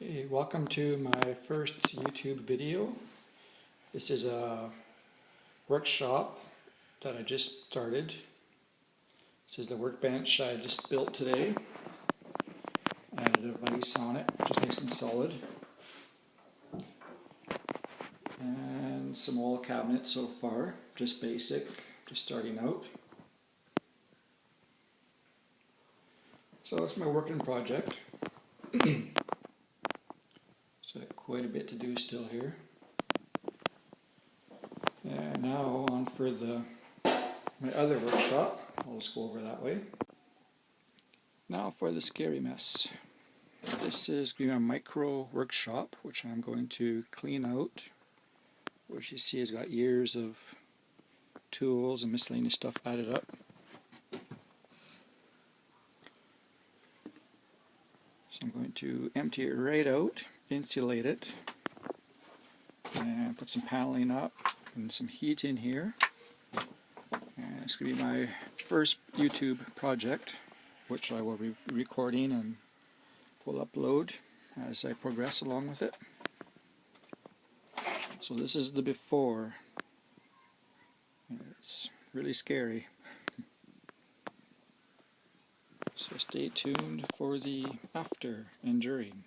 Hey, welcome to my first YouTube video. This is a workshop that I just started. This is the workbench I just built today. Added a vise on it, which is nice and solid. And some wall cabinets so far, just basic, just starting out. So that's my working project. So quite a bit to do still here. And now on for my other workshop. I'll just go over that way. Now for the scary mess. This is going to be a micro workshop, which I'm going to clean out. Which you see has got years of tools and miscellaneous stuff added up. So I'm going to empty it right out, insulate it, and put some paneling up and some heat in here. And it's going to be my first YouTube project, which I will be recording and will upload as I progress along with it. So this is the before. It's really scary. So stay tuned for the after and during.